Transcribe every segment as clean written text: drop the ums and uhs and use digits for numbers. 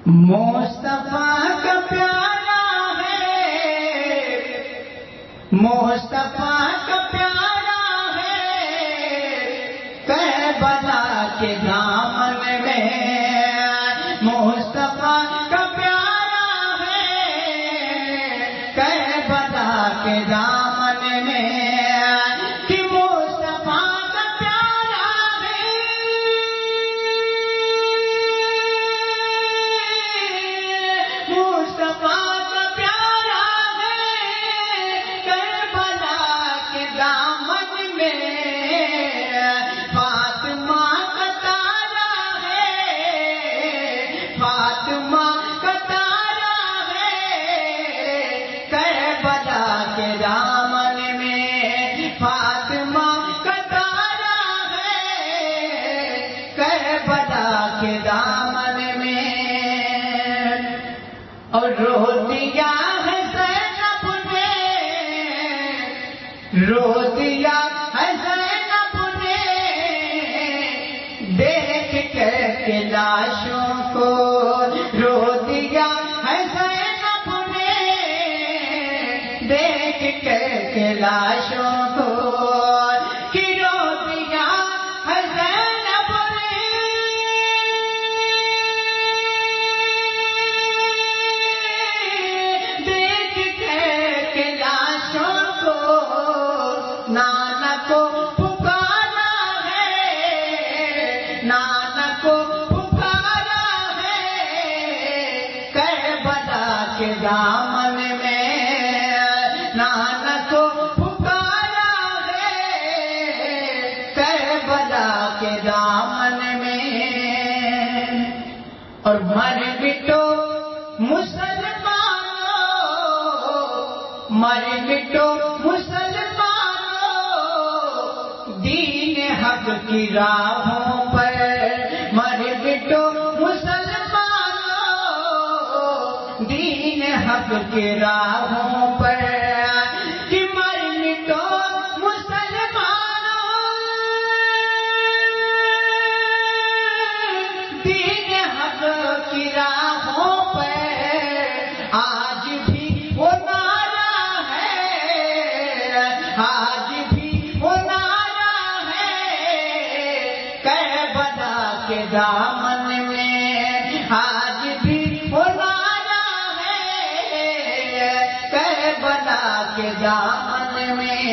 مصطفیٰ کا پیارا ہے، مصطفیٰ کا پیارا ہے، کربلا کے دامن میں مصطفیٰ کا پیارا ہے، کربلا کے دامن میں کہ مصطفیٰ کا پیارا ہے، مصطفیٰ کا پیارا ہے، کربلا کے دامن میں فاطمہ کا تارا ہے، فاطمہ کا تارا ہے، کربلا کے دامن میں فاطمہ کا تارا ہے، کربلا کے دامن میں اور رو دیا ہے زینب نے، رو دیا ہے زینب نے، دیکھ کے لاشوں کو رو دیا ہے زینب نے، دیکھ کے لاشوں کو کہ رو دیا ہے زینب نے، دیکھ کے لاشوں کو نانا کو پکارا ہے، نانا کو پکارا ہے، کربلا کے دامن میں نانا کو پکارا ہے، کربلا کے دامن میں اور مر مٹو مسلمانوں، مر مٹو مسلمانوں، دین حق کی راہوں پر مر مٹو مسلمانوں، دین حق کی راہوں پر کہ مر مٹو مسلمانوں، دین حق کی راہوں پر آج بھی وہ نعرہ ہے، آج بھی وہ نعرہ ہے، کربلا کے دامن میں آج بھی وہ نعرہ ہے، کربلا کے دامن میں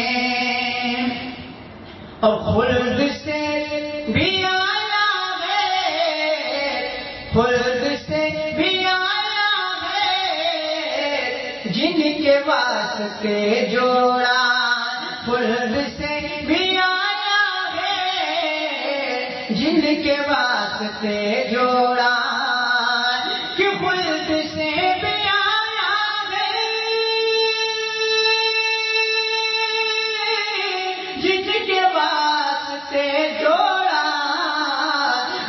اور خلد سے بھی آیا ہے، خلد سے بھی آیا ہے، جن کے واسطے جوڑا خلد سے بھی آیا ہے، جن کے واسطے جوڑا کہ خلد سے بھی آیا ہے، جن کے واسطے جوڑا،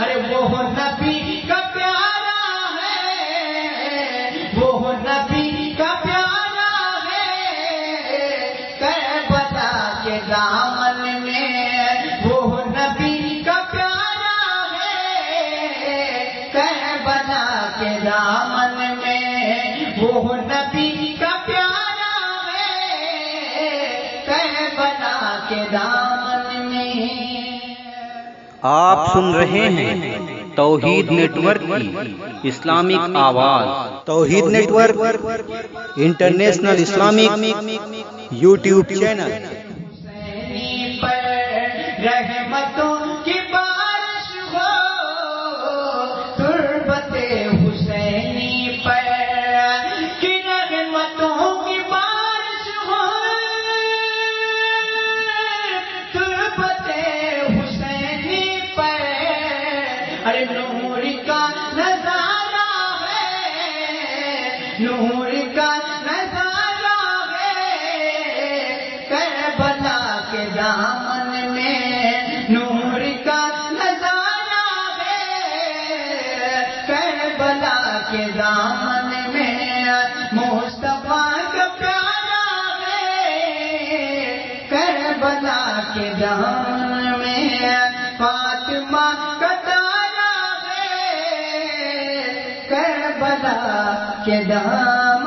ارے وہ نبی کا پیارا ہے، وہ نبی کا پیارا ہے، کربلا کے دامن میں وہ نبی کا پیارا ہے، کربلا کے دامن میں وہ نبی کا پیارا ہے، کربلا کے دامن میں آپ سن رہے ہیں توحید نیٹ ورک کی اسلامک آواز۔ Tauheed network international Islamic YouTube channel. حسینی پر رحمتوں کی بارش ہو، تربت حسینی پر کہ رحمتوں کی بارش ہو، تربت حسینی پر ارے نور کا نظارہ ہے، نور کا نظارہ ہے، کربلا کے دامن میں نور کا نظارہ ہے، کربلا کے دامن میں مصطفیٰ کا پیارا ہے، کربلا کے دامن میں فاطمہ کا تارا ہے، کربلا کے دامن